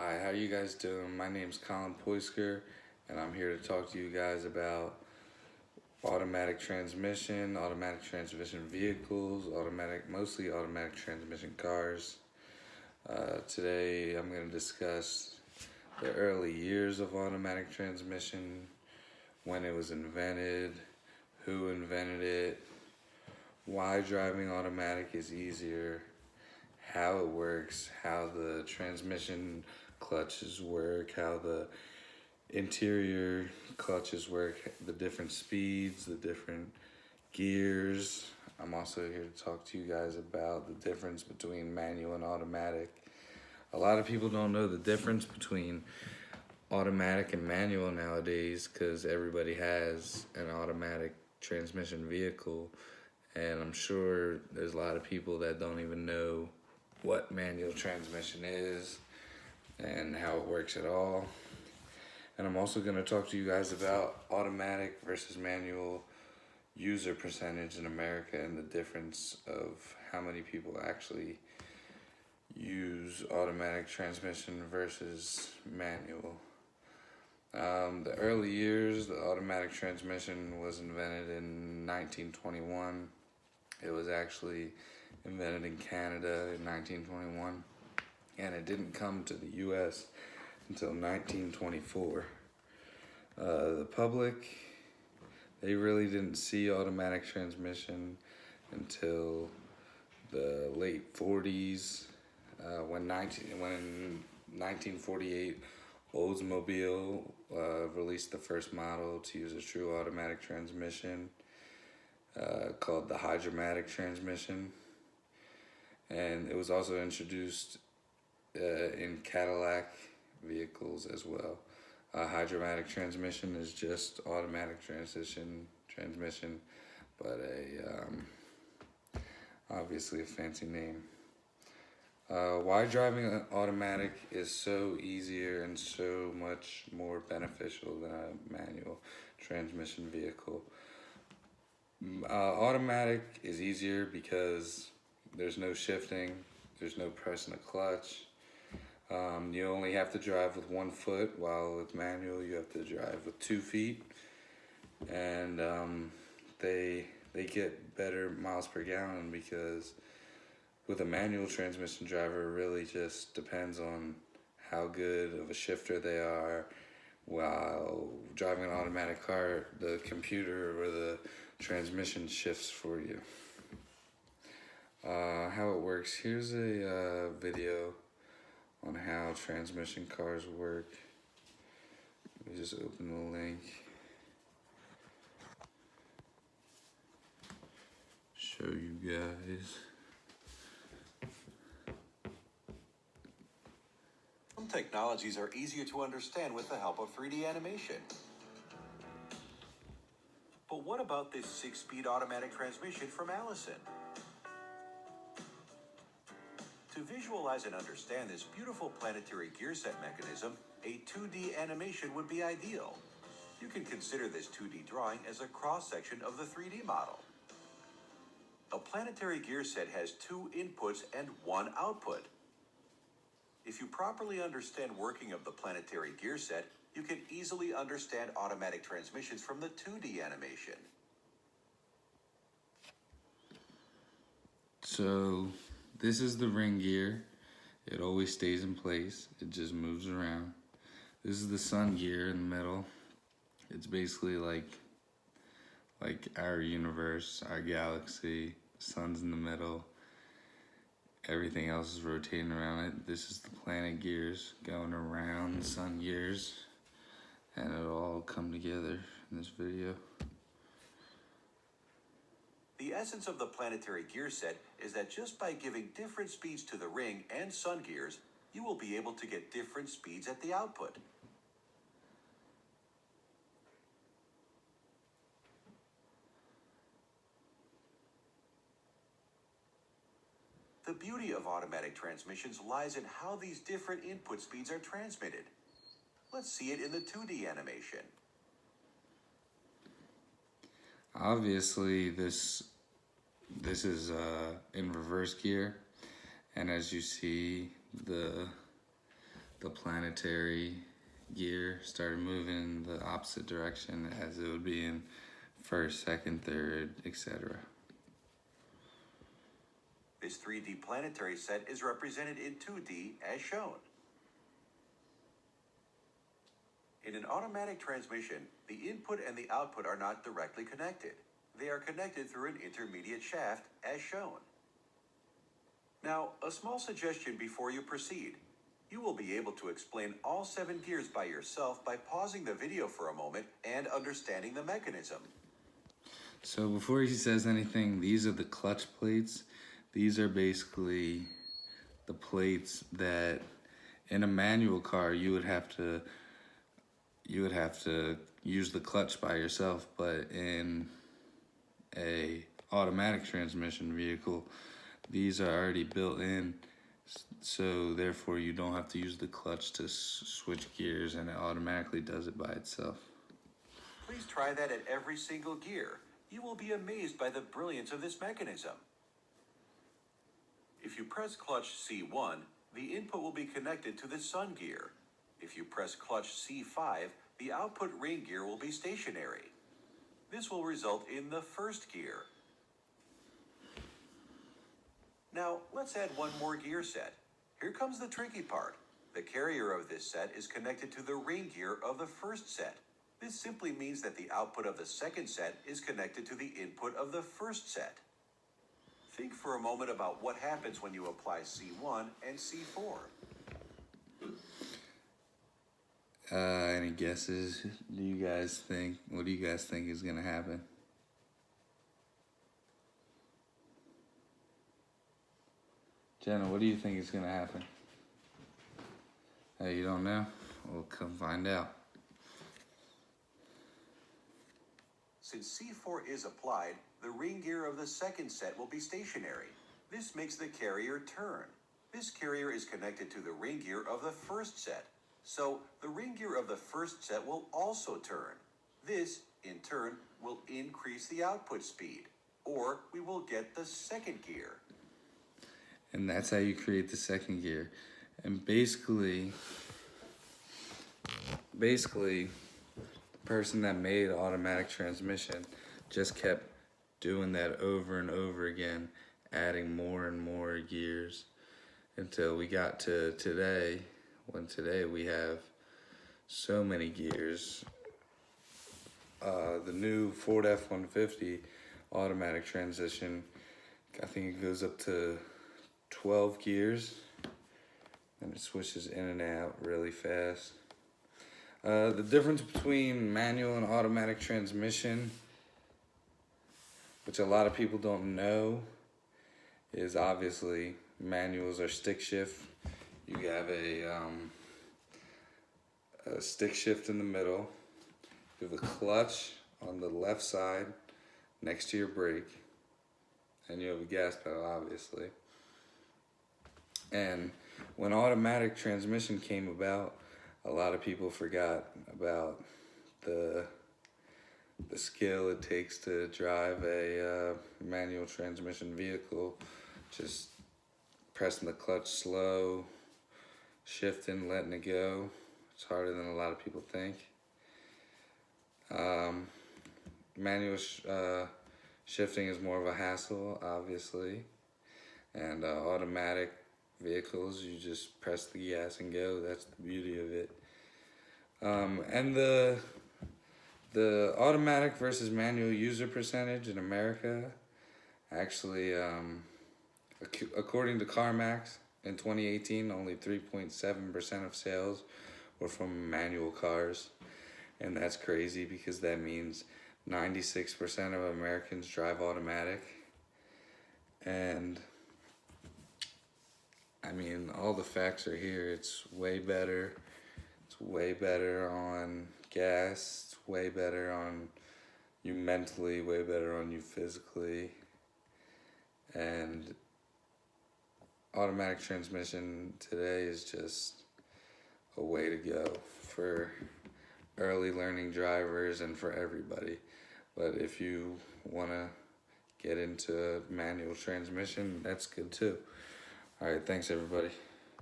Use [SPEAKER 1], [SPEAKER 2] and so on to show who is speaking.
[SPEAKER 1] Hi, how you guys doing? My name's Colin Poisker, and I'm here to talk to you guys about automatic transmission vehicles, mostly automatic transmission cars. Today, I'm going to discuss the early years of automatic transmission, when it was invented, who invented it, why driving automatic is easier, how it works, how the transmission clutches work, how the interior clutches work, the different speeds, the different gears. I'm also here to talk to you guys about the difference between manual and automatic. A lot of people don't know the difference between automatic and manual nowadays because everybody has an automatic transmission vehicle, and I'm sure there's a lot of people that don't even know what manual transmission is and how it works at all. And I'm also going to talk to you guys about automatic versus manual user percentage in America and the difference of how many people actually use automatic transmission versus manual. The early years, the automatic transmission was invented in 1921. It was actually invented in Canada in 1921, and it didn't come to the US until 1924. The public, they really didn't see automatic transmission until the late 40s, when in 1948, Oldsmobile released the first model to use a true automatic transmission, called the Hydra-Matic transmission. And it was also introduced in Cadillac vehicles as well. Hydra-Matic transmission is just automatic transmission, but obviously a fancy name. Why driving automatic is so easier and so much more beneficial than a manual transmission vehicle. Automatic is easier because there's no shifting, there's no pressing a clutch. You only have to drive with 1 foot, while with manual you have to drive with 2 feet, and they get better miles per gallon because with a manual transmission driver, it really just depends on how good of a shifter they are. While driving an automatic car, the computer or the transmission shifts for you. How it works, here's a video on how transmission cars work. Let me just open the link. Show you guys.
[SPEAKER 2] Some technologies are easier to understand with the help of 3D animation. But what about this 6-speed automatic transmission from Allison? To visualize and understand this beautiful planetary gear set mechanism, a 2D animation would be ideal. You can consider this 2D drawing as a cross-section of the 3D model. A planetary gear set has 2 inputs and 1 output. If you properly understand working of the planetary gear set, you can easily understand automatic transmissions from the 2D animation.
[SPEAKER 1] So this is the ring gear. It always stays in place. It just moves around. This is the sun gear in the middle. It's basically like our universe, our galaxy. The sun's in the middle. Everything else is rotating around it. This is the planet gears going around the sun gears, and it'll all come together in this video.
[SPEAKER 2] The essence of the planetary gear set is that just by giving different speeds to the ring and sun gears, you will be able to get different speeds at the output. The beauty of automatic transmissions lies in how these different input speeds are transmitted. Let's see it in the 2D animation.
[SPEAKER 1] Obviously, this is in reverse gear, and as you see, the the planetary gear started moving in the opposite direction as it would be in first, second, third, etc.
[SPEAKER 2] This 3D planetary set is represented in 2D as shown. In an automatic transmission, the input and the output are not directly connected. They are connected through an intermediate shaft as shown. Now, a small suggestion before you proceed. You will be able to explain all 7 gears by yourself by pausing the video for a moment and understanding the mechanism.
[SPEAKER 1] So before he says anything, these are the clutch plates. These are basically the plates that in a manual car you would have to use the clutch by yourself, but in a automatic transmission vehicle, these are already built in, so therefore you don't have to use the clutch to switch gears, and it automatically does it by itself.
[SPEAKER 2] Please try that at every single gear. You will be amazed by the brilliance of this mechanism. If you press clutch C1, the input will be connected to the sun gear. If you press clutch C5, the output ring gear will be stationary. This will result in the first gear. Now, let's add one more gear set. Here comes the tricky part. The carrier of this set is connected to the ring gear of the first set. This simply means that the output of the second set is connected to the input of the first set. Think for a moment about what happens when you apply C1 and C4.
[SPEAKER 1] Any guesses? What do you guys think is gonna happen? Jenna, what do you think is gonna happen? Hey, you don't know? We'll come find out.
[SPEAKER 2] Since C4 is applied, the ring gear of the second set will be stationary. This makes the carrier turn. This carrier is connected to the ring gear of the first set. So the ring gear of the first set will also turn. This, in turn, will increase the output speed, or we will get the second gear.
[SPEAKER 1] And that's how you create the second gear. And basically, the person that made automatic transmission just kept doing that over and over again, adding more and more gears until we got to today, when today we have so many gears. The new Ford F-150 automatic transmission, I think it goes up to 12 gears, and it switches in and out really fast. The difference between manual and automatic transmission, which a lot of people don't know, is obviously manuals are stick shift. You have a stick shift in the middle. You have a clutch on the left side next to your brake, and you have a gas pedal, obviously. And when automatic transmission came about, a lot of people forgot about the skill it takes to drive a manual transmission vehicle. Just pressing the clutch slow, shifting, letting it go. It's harder than a lot of people think. Manual shifting is more of a hassle, obviously. And automatic vehicles, you just press the gas and go. That's the beauty of it. And the automatic versus manual user percentage in America, actually, according to CarMax, in 2018, only 3.7% of sales were from manual cars. And that's crazy because that means 96% of Americans drive automatic. And I mean, all the facts are here. It's way better. It's way better on gas. It's way better on you mentally, way better on you physically. And automatic transmission today is just a way to go for early learning drivers and for everybody. But if you want to get into manual transmission, that's good too. All right, thanks everybody.